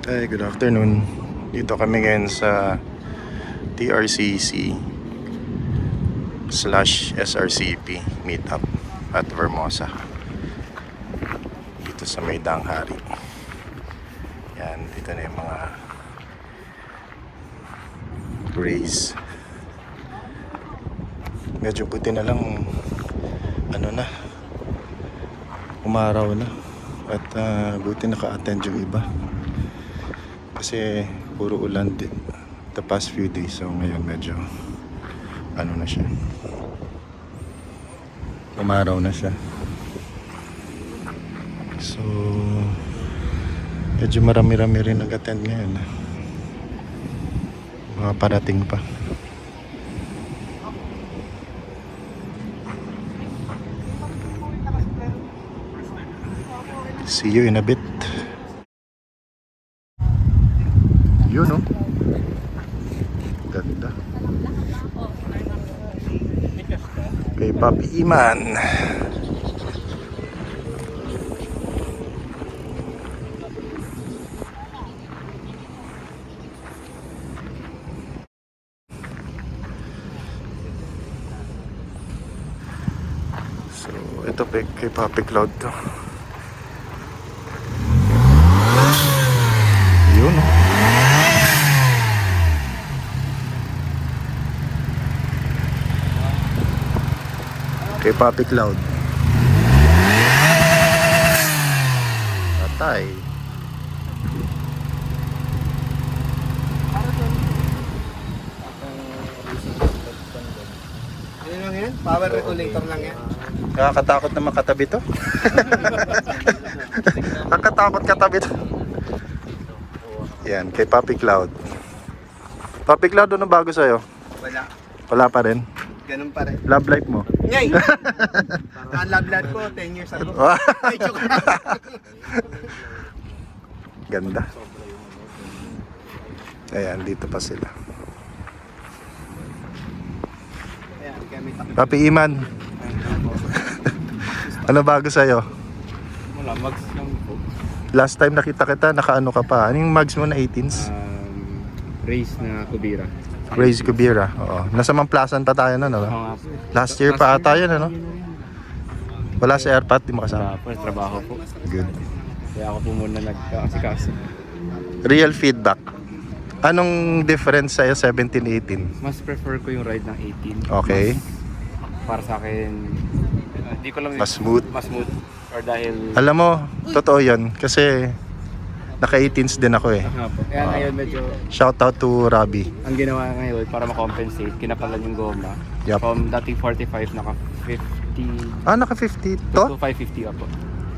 Hi, good afternoon. Dito kami ngayon sa TRCC / SRCP meetup at Vermosa. Dito sa may Danghari. Yan, dito na yung mga race. Medyo buti na lang umaraw na at buti naka-attend yung iba. Kasi puro ulan din the past few days. So ngayon medyo na siya, umaraw na siya. So medyo marami-rami rin nag-attend ngayon. Mga parating pa. See you in a bit. Yun, no? Ganda. Kay Papi Iman. So, ito kay Papi Cloud to. Yun, no? Kay Papi Cloud. Patay. Ano lang yan? Power regulator lang yan. Nakakatakot naman katabi to. Nakakatakot katabi to. Yan, kay Papi Cloud. Papi Cloud, ano bago sa'yo? Wala. Wala pa rin? Ganun pa rin. Love life mo? Ngay! Ang love life ko 10 years ago. Ay, joke lang. Ganda. Ayan, dito pa sila. Ayan, gamit ako. Papi Iman. Ano bago sa'yo? Wala, mags lang po. Last time nakita kita, nakaano ka pa? Anong mags mo na 18s? Race na Kubira. Crazy Kubira. Oo. Nasa Mamplasan pa tayo na, no? Nga po. Last year pa ata yun, ano? Wala sa airpot, di mo kasama. Tapos trabaho po. Good. Kaya ako po muna nagkakasikaso. Real feedback. Anong difference sa'yo 17-18? Mas prefer ko yung ride ng 18. Okay. Para sa akin, hindi ko lang Mas smooth. Mas smooth. Or dahil... Alam mo, totoo yun. Kasi naka-18s din ako eh. Nga po. Kaya ngayon medyo Shout out to Robbie. ang ginawa ngayon para ma-compensate, kinapalan yung goma. Yup. From dating 45, naka 50 Naka-50 to? to 550 ako.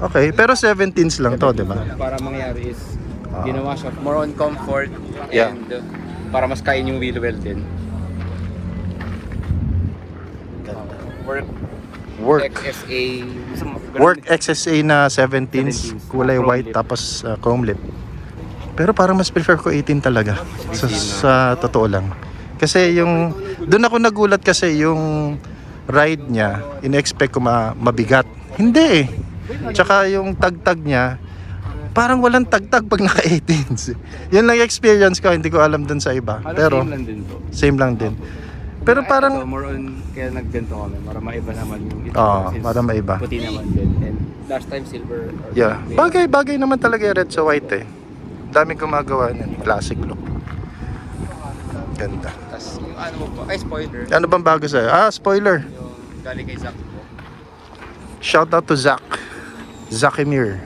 Okay, pero 17s lang to, di ba? Para mangyari is, ginawa siya more on comfort Yeah. and para mas kain yung wheel well din. Work. XSA. Work XSA na 17s, kulay Chrome white lip. tapos chrome lip. Pero parang mas prefer ko 18 talaga. Sa totoo lang. Kasi yung doon ako nagulat kasi yung ride niya, in-expect ko mabigat. Hindi eh. Tsaka yung tagtag niya, parang walang tagtag pag naka 18s. Yun lang yung experience ko, hindi ko alam dun sa iba. Pero same lang din to. same lang din. Pero Ito, parang more on, kaya nagganto kami, para maiba naman yung ito. Since para maiba. Puti naman din. And last time silver. Or Yeah, bagay naman talaga yung red sa white eh. Daming gumagawa nun, classic look. Ganda. Tapos yung ano mo po, ay spoiler. Ano bang bago sa'yo? Spoiler. Yung galing kay Zach po. Shout out to Zach. Zakimir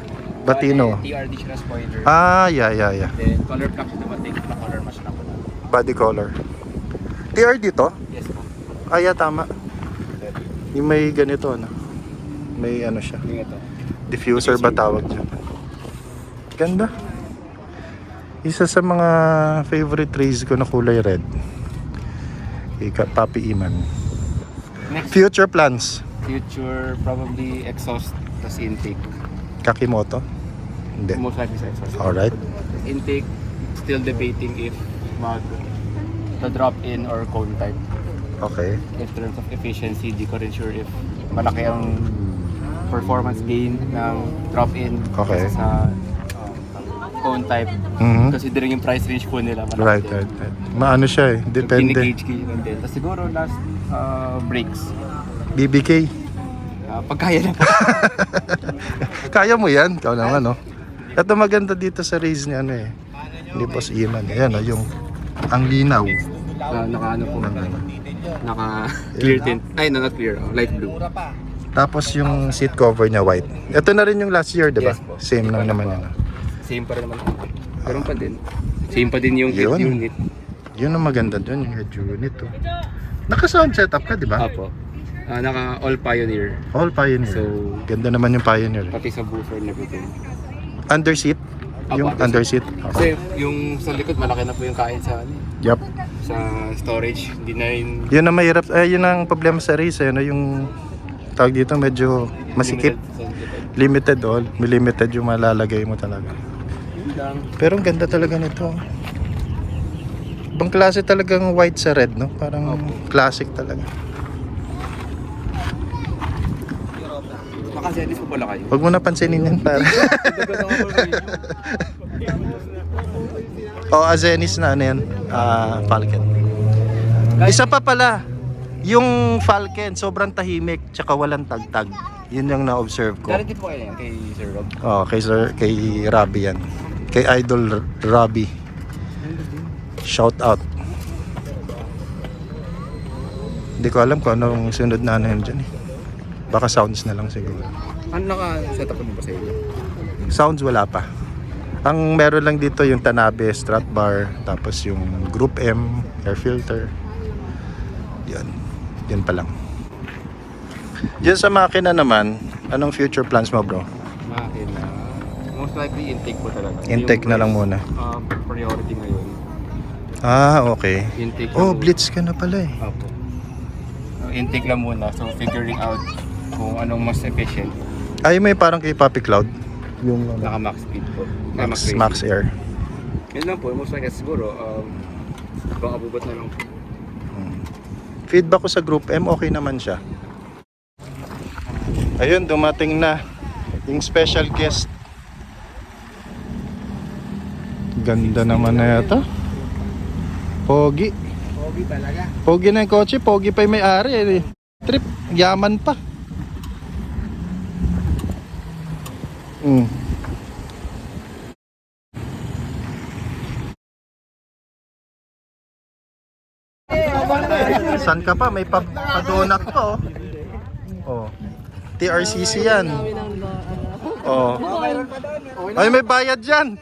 Batino. TRD siya na spoiler. Yeah. Then color block siya dumating, na color match na po na. Body color. TRD to? Yes po. Yeah, tama. Yung may ganito, ano? May ano siya. Yung ito. Diffuser ba tawag dyan? Ganda. Isa sa mga favorite race ko na kulay red. Papi Iman. Next Future plans. future, probably exhaust, tas intake. Kakimoto? Hindi. Most likely sa exhaust. Alright. Intake, still debating if the drop-in or cone type. Okay. In terms of efficiency, di ko rin sure if malaki ang performance gain ng drop-in Okay. sa own type. Mhm. Considering yung price range po nila. malaki Right, din. right, right. Maano siya eh, depende. Gauge kayo lang din. Tapos siguro last brakes. BBK. Pagkaya na po. Kaya mo yan, ikaw naman, no? Ito maganda dito sa race niya, ano eh. Hindi Boss Iman. Ayan, oh, yung ang linaw. Naka ano po. Naka clear tint. Ay, no, not clear. Light blue. Tapos yung seat cover niya white. Ito na rin yung last year, di ba? Yes po. Same lang naman yun. Same pa rin naman. Ganun pa din. Same pa din yung head Yun. unit. Yun ang maganda dun, yung head unit. Oh. Naka-sound setup ka, di ba? Apo. Naka all Pioneer. All Pioneer. So, Ganda naman yung Pioneer. pati sa booster and everything. Under seat? Yung Apo, under seat? Kasi yung sa likod malaki na po yung kain sa Yup. sa storage. Hindi na rin Yun ang mahirap. Yun ang problema sa race. Eh, no? Yung tawag dito medyo masikip. limited. Limited all. May limited yung malalagay mo talaga. Yun lang. Pero ang ganda talaga nito. Ibang klase talagang white sa red, no? Parang classic talaga. Naka-series po pala kayo. Huwag mo na pansinin yan para. Azenis na ano yan. Falcon. Isa pa pala. Yung Falcon, sobrang tahimik tsaka walang tagtag. Yun yung na-observe ko. Darating po kayo yan kay Sir Rob. Kay Robbie yan. Kay Idol Robbie. Shout out. Hindi ko alam kung anong sunod na ano yun dyan eh. Baka sounds na lang siguro. Ano naka-set up mo ba sa inyo? Sounds wala pa. Ang meron lang dito yung Tanabe strut bar, tapos yung Group M air filter. Yan. Yan pa lang. Diyan sa makina naman, anong future plans mo, bro? Makina. Most likely intake po talaga. Intake na lang muna. Priority ngayon. Okay. Intake Blitz ka na pala eh. Opo. Intake lang muna. So figuring out kung anong mas efficient. Ay, may parang kay Papi Cloud. Yung Naka max speed po. Max Air. Yun lang po. Most likely siguro bang abubot na lang po. Feedback ko sa Group M, okay naman siya. Ayun, dumating na yung special guest. Ganda naman na yata. Pogi. Pogi talaga. Pogi na yung kotse, pogi pa yung may-ari eh. Trip, yaman pa. San ka pa? May pa-donut pa oh. TRCC yan. Ay, may bayad dyan.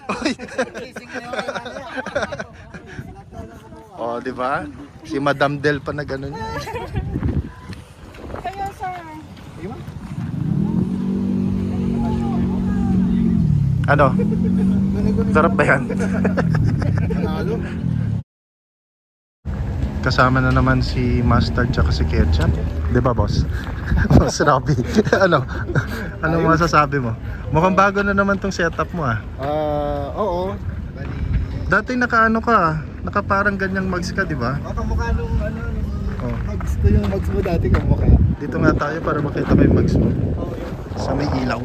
Di ba? Si Madam Del pa na gano'n. Kaya sir. Ano? Sarap ba yan? Kasama na naman si Mustard tsaka si Ketchup. Di ba, boss? Boss Robby. Ano masasabi mo? Mukhang bago na naman tong setup mo Oo. Dati nakaano ka, nakaparang ganyang mugs ka, di ba? Kamukha nung mugs ko yung mugs mo dati kamukha. Dito nga tayo para makita ko yung mugs mo. Sa may ilaw.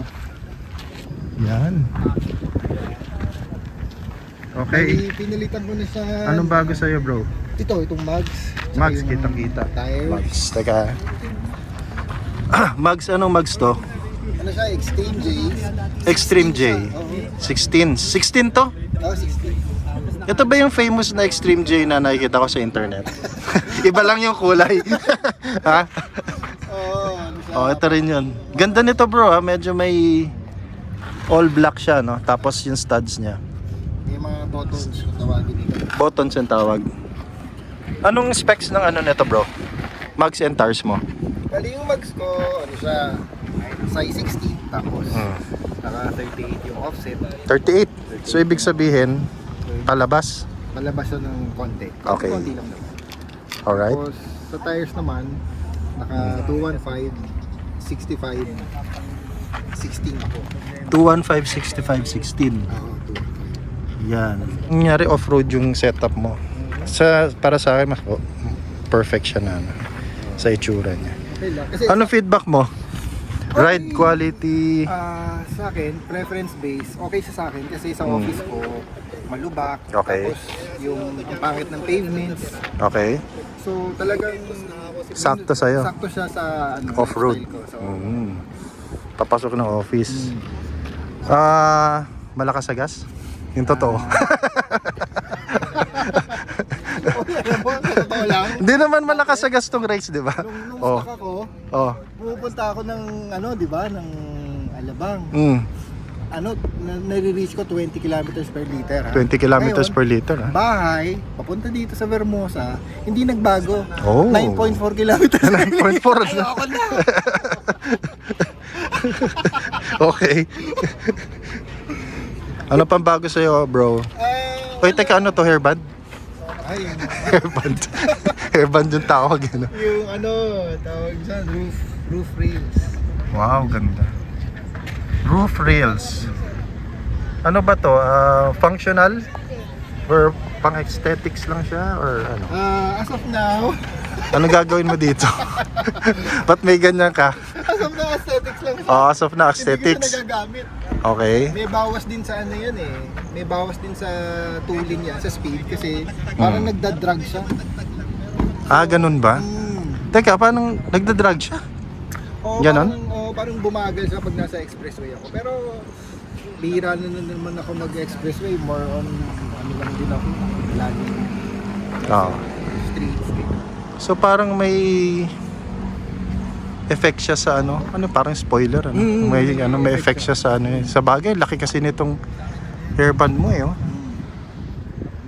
Yan. Okay. Pinalitan ko na sa... Anong bago sa'yo, bro? Itong mugs. Mugs, kitang-kita. Tires. Mugs, teka. Mugs, anong mugs to? Ano siya? Extreme J. Extreme J. Oo. 16. 16 to? 16. Ito ba yung famous na Extreme J na nakikita ko sa internet? Iba lang yung kulay. Ha? Ano siya? Ito rin yun. Ganda nito, bro, ha? Medyo may all black siya, no? Tapos yung studs niya. May mga buttons kung tawagin nila. Buttons yung tawag. Anong specs ng ano nito, bro? Mugs and tires mo? Bali yung mugs ko, ano siya, size 16, tapos naka 38 yung offset. 38. So, ibig sabihin, palabas. Malabas siya ng konti. Okay. Konti lang naman. Alright. Tapos sa tires naman, naka 215, 65, 16 ako. 215, 65, 16. Oo, 215. Yan. Nangyari off-road yung setup mo. Para sa akin, mas perfect siya na ano, sa itsura niya. Okay lang. Kasi Ano feedback mo? Ride quality. Sa akin, preference base, okay siya sa akin kasi sa office ko, malubak. Okay. Tapos yung pangit ng pavements. Okay. So talagang Sakto sa'yo. Sakto siya sa ano, Off-road. style ko. So, Papasok ng office. Malakas sa gas? Yung totoo. alam mo, sa totoo lang, Hindi naman malakas sa gas tong race, di ba? nung Oh. stuck ako, Oh. pupunta ako ng ano, di ba, ng Alabang. Ano, nare-reach ko 20 kilometers per liter. Ha? 20 kilometers Ngayon, per liter. bahay, papunta dito sa Vermosa, hindi nagbago. Oh. 9.4 kilometers per 9.4. Ayoko na. Okay. Ano pang bago sa'yo, bro? Uy, teka, ano to, hairband? Ay, Hairband. Hairband yung tawag, ano? yung ano, tawag dyan, roof rails. Wow, ganda. Roof rails. Ano ba to? Functional? Or pang aesthetics lang siya? Or ano? As of now, Ano gagawin mo dito? Ba't may ganyan ka? as of now, aesthetics lang siya. As of na Hindi ko siya aesthetics. nagagamit. Okay. May bawas din sa ano yan eh. May bawas din sa tooling yan, sa speed kasi parang nagdadrag siya. Ganun ba? Teka, paano nagdadrag siya? O, Ganon? parang bumagal siya pag nasa expressway ako. Pero bihira na naman ako mag-expressway. More on ano lang din ako. Lagi. Oo. Street. So parang may effect siya sa ano parang spoiler ano. May effect siya sa ano sa bagay, laki kasi nitong hairband mo oh.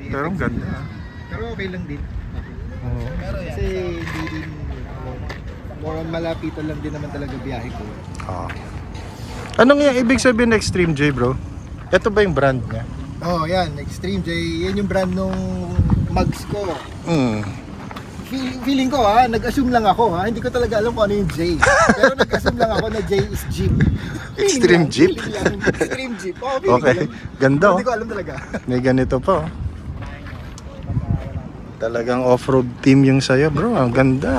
Pero ang ganda. Pero okay lang din. Oo. Kasi hindi din more on malapitan lang din naman talaga biyahe ko. Anong yung ibig sabihin ng Extreme J, bro? Ito ba yung brand niya? Oh, yan, Extreme J. Yan yung brand nung mugs ko. Feeling ko nag-assume lang ako hindi ko talaga alam kung ano yung J. Pero nag-assume lang ako na J is Jeep. Extreme Jeep? Extreme Jeep. Oh, feeling Okay. ko lang. Ganda oh. Hindi ko alam talaga. May ganito pa oh. Talagang off-road team yung sa'yo, bro. Ang ganda.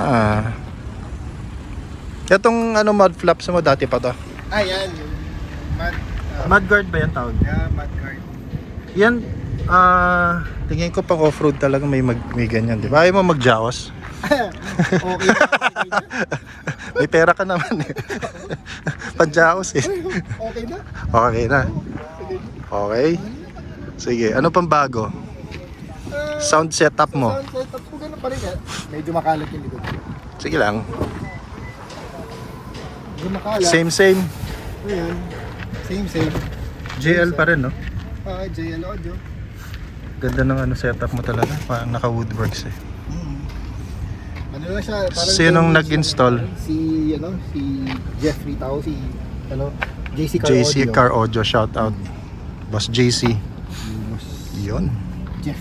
Itong mud flaps mo dati pa to. Yan. Yung Mudguard ba yan tawag? mud guard. Yan, tingin ko pang off-road talaga may ganyan, di ba? Ayaw mo mag-jawas? Okay na. May pera ka naman eh. Pang-jawas eh. Okay na. Okay na. Okay. Sige, ano pang bago? Sound setup mo. Sound setup ko ganun pa rin medyo makalat yung likod. Sige lang. Medyo makalat. Same. Ayan. Same. JL pa rin, no? JL Audio. Ganda ng setup mo talaga. Parang naka-woodworks eh. Ano lang siya, parang Sinong nag-install? Si Jeffrey Tao, JC Car JC Audio. Car Audio, shout out. Boss JC. Yun. Jeff.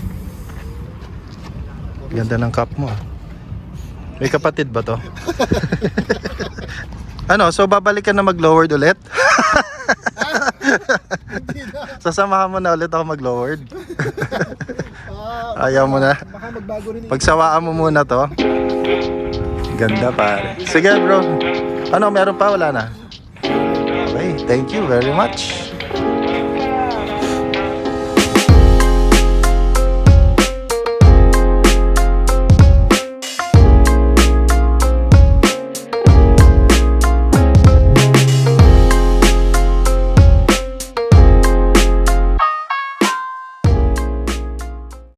Ganda ng cup mo. May kapatid ba to? So babalik ka na mag-lowered ulit? Sasamahan mo na ulit ako mag-lowered? Ayaw mo na? Baka magbago rin. Pagsawaan mo muna to. Ganda pare. Sige bro. Meron pa? Wala na? Okay, thank you very much.